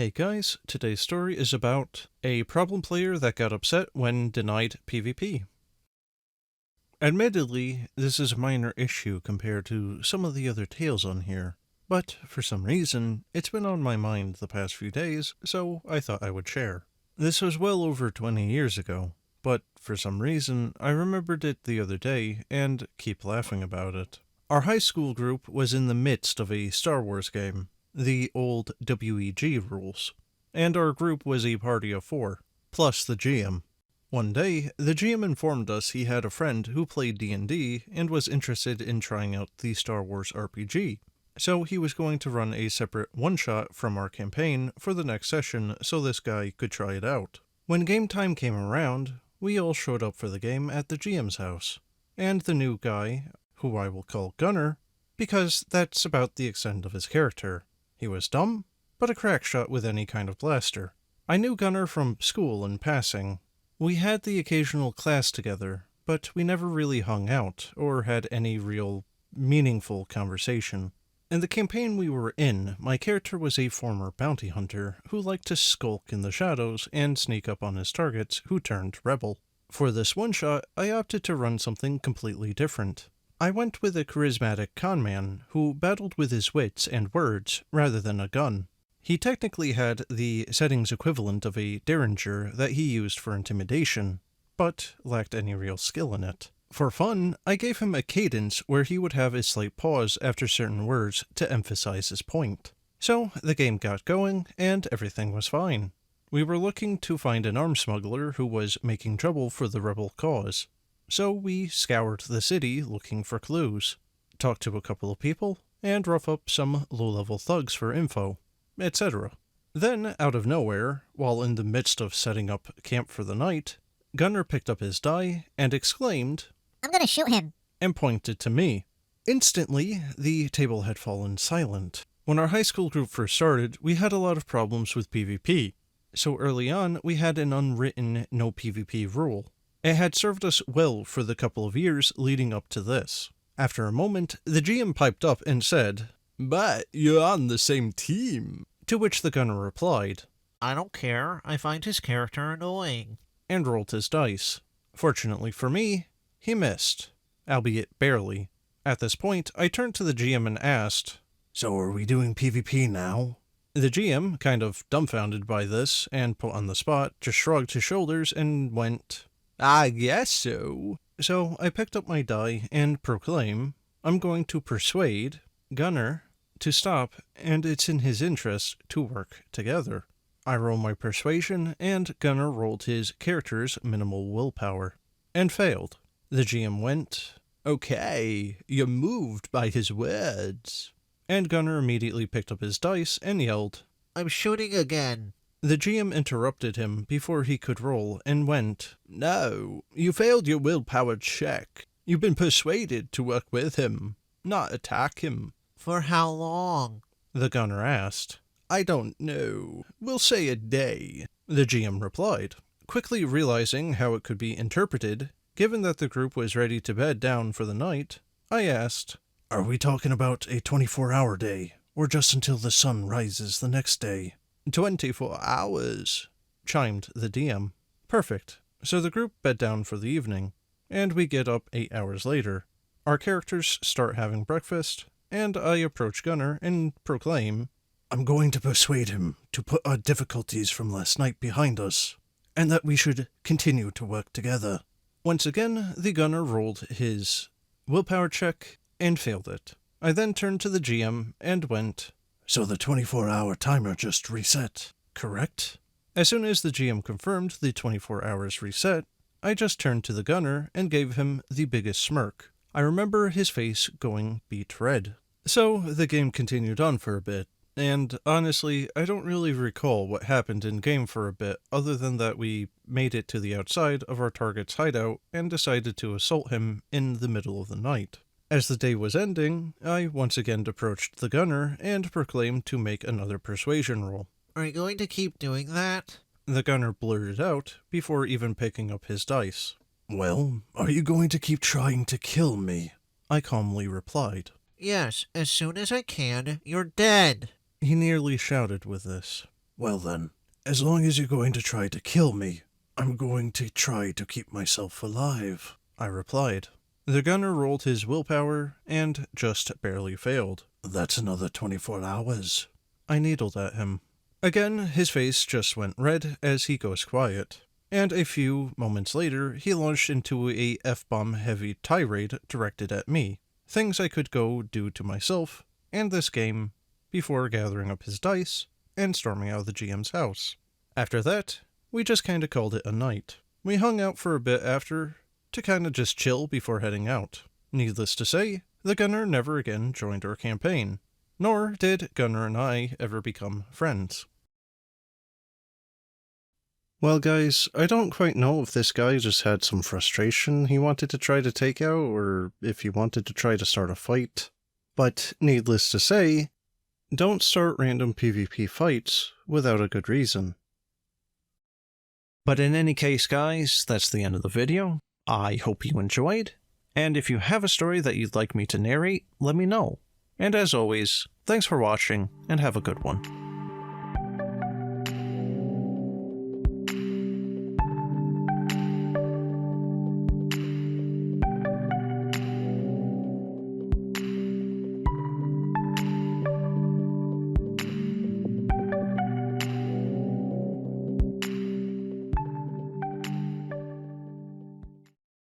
Hey guys, today's story is about a problem player that got upset when denied PvP. Admittedly, this is a minor issue compared to some of the other tales on here, but for some reason, it's been on my mind the past few days, so I thought I would share. This was well over 20 years ago, but for some reason, I remembered it the other day and keep laughing about it. Our high school group was in the midst of a Star Wars game, the old WEG rules, and our group was a party of 4, plus the GM. One day, the GM informed us he had a friend who played D&D and was interested in trying out the Star Wars RPG, so he was going to run a separate one-shot from our campaign for the next session so this guy could try it out. When game time came around, we all showed up for the game at the GM's house, and the new guy, who I will call Gunner, because that's about the extent of his character. He was dumb, but a crack shot with any kind of blaster. I knew Gunner from school in passing. We had the occasional class together, but we never really hung out or had any real meaningful conversation. In the campaign we were in, my character was a former bounty hunter who liked to skulk in the shadows and sneak up on his targets who turned rebel. For this one-shot, I opted to run something completely different. I went with a charismatic conman who battled with his wits and words rather than a gun. He technically had the settings equivalent of a derringer that he used for intimidation, but lacked any real skill in it. For fun, I gave him a cadence where he would have a slight pause after certain words to emphasize his point. So the game got going, and everything was fine. We were looking to find an arms smuggler who was making trouble for the rebel cause. So we scoured the city looking for clues, talked to a couple of people, and rough up some low-level thugs for info, etc. Then, out of nowhere, while in the midst of setting up camp for the night, Gunner picked up his die and exclaimed, "I'm gonna shoot him," and pointed to me. Instantly, the table had fallen silent. When our high school group first started, we had a lot of problems with PvP, so early on we had an unwritten no PvP rule. It had served us well for the couple of years leading up to this. After a moment, the GM piped up and said, "But you're on the same team." To which the gunner replied, "I don't care, I find his character annoying," and rolled his dice. Fortunately for me, he missed, albeit barely. At this point, I turned to the GM and asked, "So are we doing PvP now?" The GM, kind of dumbfounded by this and put on the spot, just shrugged his shoulders and went, "I guess so." So I picked up my die and proclaim, I'm going to persuade Gunner to stop, and it's in his interest to work together. I roll my persuasion, and Gunner rolled his character's minimal willpower, and failed. The GM went, "Okay, you're moved by his words." And Gunner immediately picked up his dice and yelled, "I'm shooting again." The GM interrupted him before he could roll and went, "No, you failed your willpower check. You've been persuaded to work with him, not attack him." "For how long?" the gunner asked. "I don't know. We'll say a day," the GM replied. Quickly realizing how it could be interpreted, given that the group was ready to bed down for the night, I asked, "Are we talking about a 24-hour day, or just until the sun rises the next day?" 24 hours, chimed the DM. Perfect. So the group bed down for the evening, and we get up 8 hours later. Our characters start having breakfast, and I approach Gunner and proclaim, "I'm going to persuade him to put our difficulties from last night behind us, and that we should continue to work together." Once again, the Gunner rolled his willpower check and failed it. I then turned to the GM and went, "So the 24-hour timer just reset, correct?" As soon as the GM confirmed the 24 hours reset, I just turned to the gunner and gave him the biggest smirk. I remember his face going beet red. So the game continued on for a bit, and honestly, I don't really recall what happened in-game for a bit other than that we made it to the outside of our target's hideout and decided to assault him in the middle of the night. As the day was ending, I once again approached the gunner and proclaimed to make another persuasion roll. "Are you going to keep doing that?" the gunner blurted out before even picking up his dice. "Well, are you going to keep trying to kill me?" I calmly replied. "Yes, as soon as I can, you're dead." He nearly shouted with this. Well then, as long as you're going to try to kill me, I'm going to try to keep myself alive, I replied. The gunner rolled his willpower and just barely failed. That's another 24 hours. I needled at him. Again, his face just went red as he goes quiet, and a few moments later, he launched into a F-bomb heavy tirade directed at me, things I could go do to myself and this game, before gathering up his dice and storming out of the GM's house. After that, we just kinda called it a night. We hung out for a bit after, to kinda just chill before heading out. Needless to say, the gunner never again joined our campaign, nor did Gunner and I ever become friends. Well, guys, I don't quite know if this guy just had some frustration he wanted to try to take out, or if he wanted to try to start a fight. But needless to say, don't start random PvP fights without a good reason. But in any case, guys, that's the end of the video. I hope you enjoyed, and if you have a story that you'd like me to narrate, let me know. And as always, thanks for watching, and have a good one.